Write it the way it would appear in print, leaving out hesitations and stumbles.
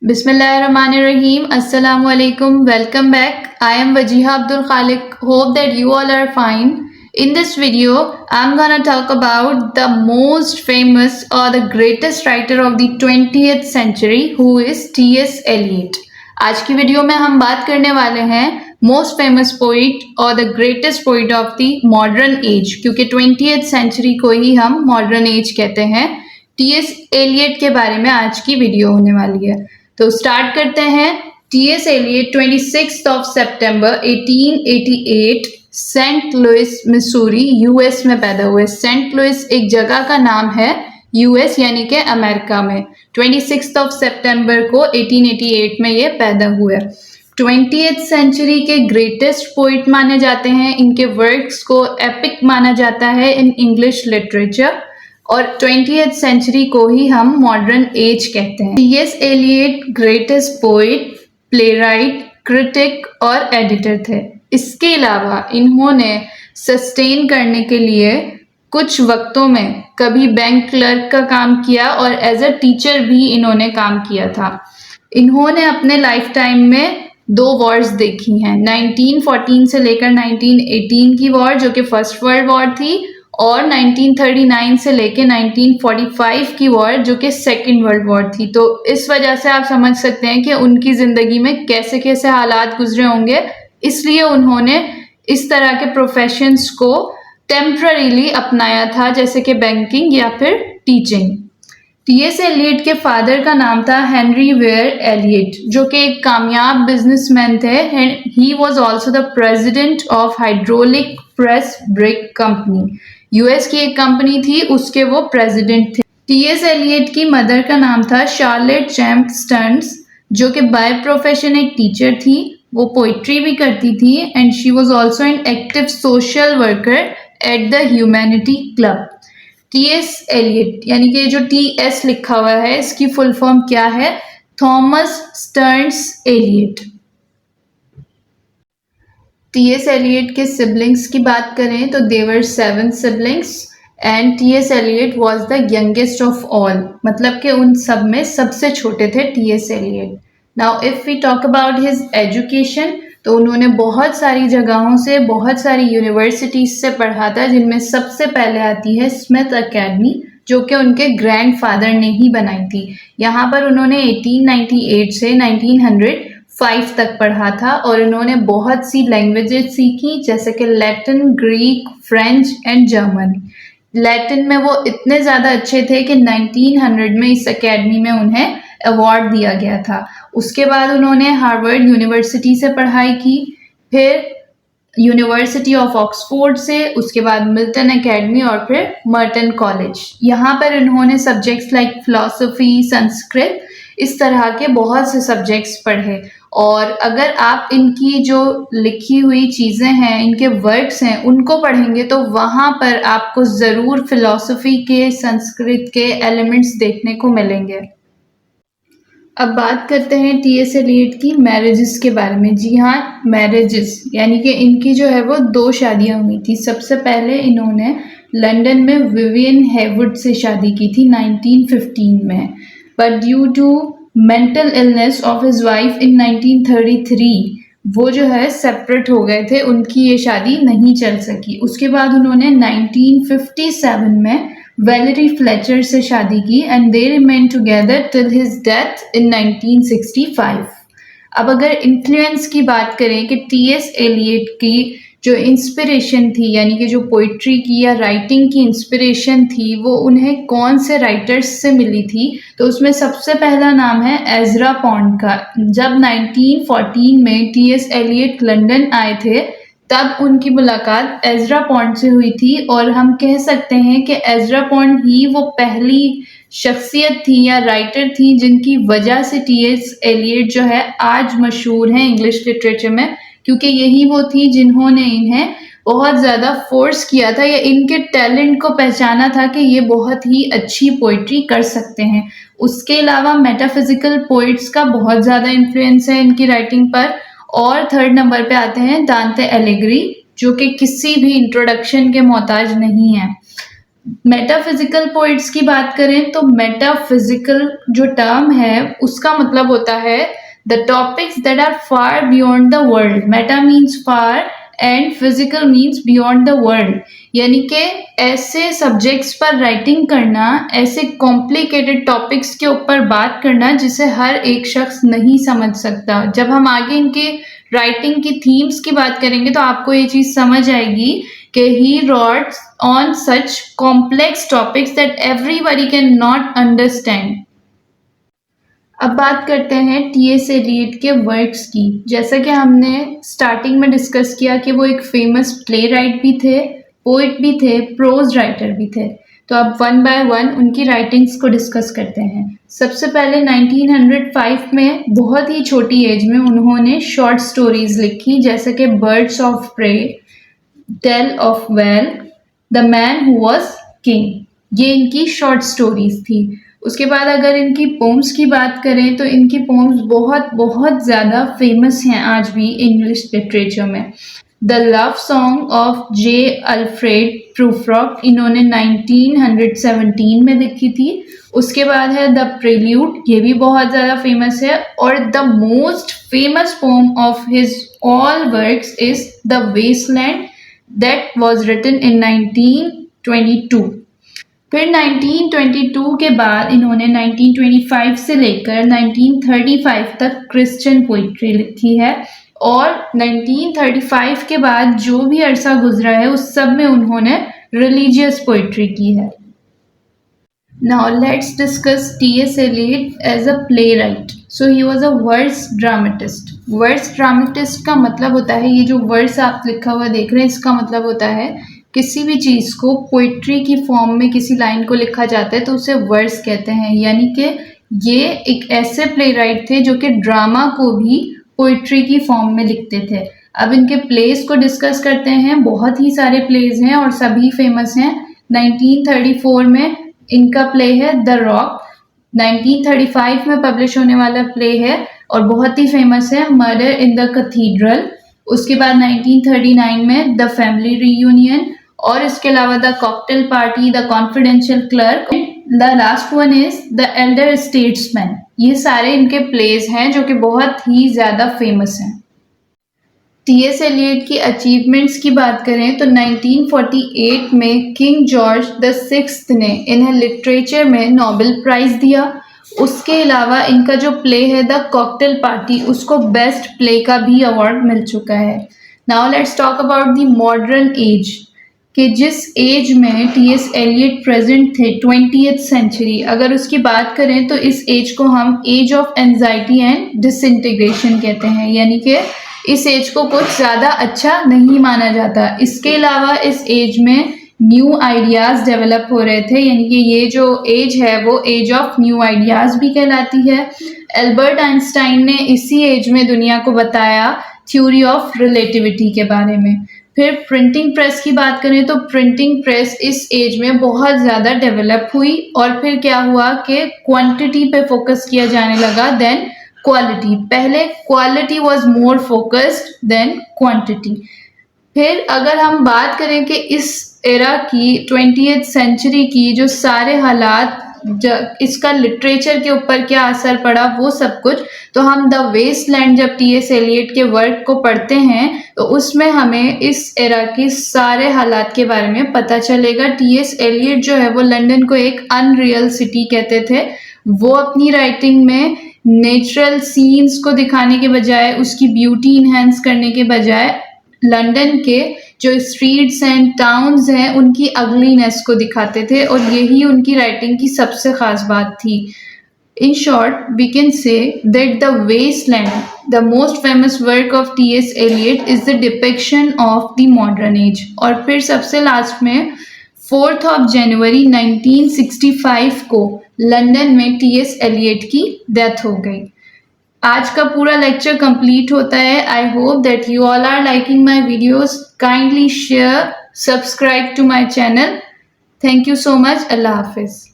Bismillahirrahmanirrahim. Assalamu alaikum. Welcome back. I am Wajiha Abdul Khalik. Hope that you all are fine. In this video, I'm gonna talk about the most famous or the greatest writer of the 20th century, who is T.S. Eliot. आज की video में हम बात करने वाले हैं most famous poet और the greatest poet of the modern age, क्योंकि 20th सेंचुरी को ही हम मॉडर्न एज कहते हैं। टी.एस. एलियट के बारे में आज की वीडियो होने वाली है, तो स्टार्ट करते हैं। T S. Eliot 26 of September 1888 Saint Louis Missouri US में पैदा हुए। सेंट लुइस एक जगह का नाम है यूएस यानी कि अमेरिका में। 26 ऑफ सितंबर को 1888 में ये पैदा हुए। 20th सेंचुरी के ग्रेटेस्ट पोइट माने जाते हैं। इनके वर्क्स को एपिक माना जाता है इन इंग्लिश लिटरेचर, और 20th सेंचुरी को ही हम मॉडर्न एज कहते हैं। T S. Eliot greatest poet, playwright, critic और एडिटर थे। इसके अलावा इन्होंने सस्टेन करने के लिए कुछ वक्तों में कभी बैंक क्लर्क का काम किया और एज अ टीचर भी इन्होंने काम किया था। इन्होंने अपने लाइफ टाइम में 2 वॉर्स देखी हैं, 1914 से लेकर 1918 की वॉर जो कि फर्स्ट वर्ल्ड वॉर थी, और 1939 से लेके 1945 की वॉर जो कि सेकेंड वर्ल्ड वॉर थी। तो इस वजह से आप समझ सकते हैं कि उनकी ज़िंदगी में कैसे कैसे हालात गुजरे होंगे, इसलिए उन्होंने इस तरह के प्रोफेशंस को टेम्पररीली अपनाया था, जैसे कि बैंकिंग या फिर टीचिंग। टी.एस. एलियट के फादर का नाम था हेनरी वेयर एलियट, जो कि एक कामयाब बिजनेसमैन थे। He was also the president of hydraulic press brick company. US की एक कंपनी थी, उसके वो प्रेसिडेंट थे। टी.एस. एलियट की मदर का नाम था शार्लेट चैम्प स्टर्न्स, जो कि बाय प्रोफेशन एक टीचर थी। वो पोइट्री भी करती थी and she was also an active social worker at the humanity club. T S. Eliot यानी कि जो टी.एस. लिखा हुआ है, इसकी फुल फॉर्म क्या है? Thomas Stearns Eliot. T S. Eliot के सिबलिंग्स की बात करें तो there were 7 siblings and T S. Eliot was the youngest of all, मतलब कि उन सब में सबसे छोटे थे T S. Eliot. Now if we talk about his education, तो उन्होंने बहुत सारी जगहों से, बहुत सारी यूनिवर्सिटीज से पढ़ा था, जिनमें सबसे पहले आती है स्मिथ एकेडमी, जो कि उनके ग्रैंडफादर ने ही बनाई थी। यहाँ पर उन्होंने 1898 से 1905 तक पढ़ा था और इन्होंने बहुत सी लैंग्वेजेस सीखी, जैसे कि Latin, Greek, French and German. Latin में वो इतने ज़्यादा अच्छे थे कि 1900 में इस एकेडमी में उन्हें अवार्ड दिया गया था। उसके बाद उन्होंने हार्वर्ड यूनिवर्सिटी से पढ़ाई की, फिर यूनिवर्सिटी ऑफ ऑक्सफोर्ड से, उसके बाद मिल्टन एकेडमी और फिर मर्टन कॉलेज। यहाँ पर इन्होंने सब्जेक्ट्स लाइक फिलॉसफी, संस्कृत, इस तरह के बहुत से सब्जेक्ट्स पढ़े। और अगर आप इनकी जो लिखी हुई चीज़ें हैं, इनके वर्क्स हैं, उनको पढ़ेंगे तो वहाँ पर आपको ज़रूर फिलॉसफी के, संस्कृत के एलिमेंट्स देखने को मिलेंगे। अब बात करते हैं टी.एस. एलियट की मैरिजेस के बारे में। जी हाँ, मैरिजेस यानी कि इनकी जो है वो 2 शादियाँ हुई थी। सबसे पहले इन्होंने लंदन में विवियन हेवुड से शादी की थी 1915 में, but due to mental illness of his wife in 1933 वो जो है सेपरेट हो गए थे, उनकी ये शादी नहीं चल सकी। उसके बाद उन्होंने 1957 में वेलेरी फ्लेचर से शादी की and they remain together till his death in 1965। अब अगर इन्फ्लुएंस की बात करें कि टी.एस. एलियट की जो इंस्पिरेशन थी, यानी कि जो पोइट्री की या राइटिंग की इंस्पिरेशन थी, वो उन्हें कौन से राइटर्स से मिली थी, तो उसमें सबसे पहला नाम है एज़रा पॉन्ड का। जब 1914 में टी.एस. एलियट लंदन आए थे, तब उनकी मुलाकात एज़रा पॉन्ड से हुई थी, और हम कह सकते हैं कि एज़रा पॉन्ड ही वो पहली शख्सियत थी या राइटर थी जिनकी वजह से टी.एस. एलियट जो है आज मशहूर हैं इंग्लिश लिटरेचर में, क्योंकि यही वो थी जिन्होंने इन्हें बहुत ज़्यादा फोर्स किया था या इनके टैलेंट को पहचाना था कि ये बहुत ही अच्छी पोइट्री कर सकते हैं। उसके अलावा मेटाफिजिकल पोइट्स का बहुत ज़्यादा इन्फ्लुएंस है इनकी राइटिंग पर। और 3rd नंबर पे आते हैं दांते एलिग्री, जो कि किसी भी इंट्रोडक्शन के मोहताज नहीं है। मेटाफिजिकल पोइट्स की बात करें तो मेटाफिजिकल जो टर्म है उसका मतलब होता है the topics that are far beyond the world. Meta means far and physical means beyond the world, यानी कि ऐसे सब्जेक्ट्स पर राइटिंग करना, ऐसे कॉम्प्लिकेटेड टॉपिक्स के ऊपर बात करना जिसे हर एक शख्स नहीं समझ सकता। जब हम आगे इनके राइटिंग की थीम्स की बात करेंगे तो आपको ये चीज समझ आएगी कि he wrote on such complex topics that everybody can not understand. अब बात करते हैं टीएस एलियट के वर्क्स की। जैसा कि हमने स्टार्टिंग में डिस्कस किया कि वो एक फेमस प्ले राइट भी थे, पोइट भी थे, प्रोज राइटर भी थे। तो अब वन बाय वन उनकी राइटिंग्स को डिस्कस करते हैं। सबसे पहले 1905 में बहुत ही छोटी एज में उन्होंने शॉर्ट स्टोरीज लिखी, जैसे कि birds of prey, tale of well, the man who was king, ये इनकी शॉर्ट स्टोरीज थी। उसके बाद अगर इनकी पोम्स की बात करें तो इनकी पोम्स बहुत बहुत ज़्यादा फेमस हैं आज भी इंग्लिश लिटरेचर में। The love song of J Alfred Prufrock इन्होंने 1917 में लिखी थी। उसके बाद है द प्रेल्यूड, ये भी बहुत ज़्यादा फेमस है। और the most famous poem of his all works is the Waste Land that was written in 1922। फिर 1922 के बाद इन्होंने 1925 से लेकर 1935 तक क्रिश्चियन पोइट्री लिखी है, और 1935 के बाद जो भी अरसा गुजरा है उस सब में उन्होंने रिलीजियस पोइट्री की है। Now let's discuss T S Eliot as a playwright. So he was a verse dramatist. Verse dramatist का मतलब होता है, ये जो वर्स आप लिखा हुआ देख रहे हैं इसका मतलब होता है किसी भी चीज़ को पोइट्री की फॉर्म में किसी लाइन को लिखा जाता है तो उसे वर्स कहते हैं। यानी कि ये एक ऐसे प्ले राइट थे जो कि ड्रामा को भी पोइट्री की फॉर्म में लिखते थे। अब इनके प्लेस को डिस्कस करते हैं। बहुत ही सारे प्लेस हैं और सभी फेमस हैं। 1934 में इनका प्ले है द रॉक, 1935 में पब्लिश होने वाला प्ले है और बहुत ही फेमस है मर्डर इन द कैथीड्रल। उसके बाद 1939 में द फैमिली रीयूनियन, और इसके अलावा the cocktail party, the confidential clerk, the last one is the Elder statesman. ये सारे इनके प्लेस हैं जो कि बहुत ही ज़्यादा फेमस हैं। टीएस एलियट की अचीवमेंट्स की बात करें तो 1948 में किंग जॉर्ज द सिक्स्थ ने इन्हें लिटरेचर में नोबेल प्राइज़ दिया। उसके अलावा इनका जो प्ले है द कॉकटेल पार्टी, उसको बेस्ट प्ले का भी अवार्ड मिल चुका है। Now let's talk about the modern age, कि जिस एज में टीएस एलियट प्रेजेंट थे 20th सेंचुरी, अगर उसकी बात करें तो इस एज को हम age of anxiety and disintegration कहते हैं। यानी कि इस एज को कुछ ज़्यादा अच्छा नहीं माना जाता। इसके अलावा इस एज में न्यू आइडियाज़ डेवलप हो रहे थे, यानी कि ये जो एज है वो एज ऑफ न्यू आइडियाज़ भी कहलाती है। एल्बर्ट आइंस्टाइन ने इसी एज में दुनिया को बताया थ्योरी ऑफ रिलेटिविटी के बारे में। फिर प्रिंटिंग प्रेस की बात करें तो प्रिंटिंग प्रेस इस एज में बहुत ज़्यादा डेवलप हुई, और फिर क्या हुआ कि क्वांटिटी पे फोकस किया जाने लगा देन क्वालिटी। पहले quality was more focused than quantity. फिर अगर हम बात करें कि इस एरा की 20th सेंचुरी की जो सारे हालात, इसका लिटरेचर के ऊपर क्या असर पड़ा वो सब कुछ, तो हम द वेस्टलैंड जब टीएस एलियट के वर्क को पढ़ते हैं तो उसमें हमें इस एरा के सारे हालात के बारे में पता चलेगा। टीएस एलियट जो है वो लंदन को एक अनरियल सिटी कहते थे। वो अपनी राइटिंग में नेचुरल सीन्स को दिखाने के बजाय, उसकी ब्यूटी इन्हेंस करने के बजाय, लंदन के जो स्ट्रीट्स एंड टाउन्स हैं उनकी अगलीनेस को दिखाते थे, और यही उनकी राइटिंग की सबसे ख़ास बात थी। In short, we can say that The Wasteland, the most famous work of T.S. Eliot, is the depiction of the modern age. और फिर सबसे लास्ट में 4th of January 1965 को लंदन में टी.एस. एलियट की डेथ हो गई। आज का पूरा लेक्चर कंप्लीट होता है। I hope that you all are liking my videos. Kindly share, subscribe to my channel. Thank you so much. Allah हाफिज़।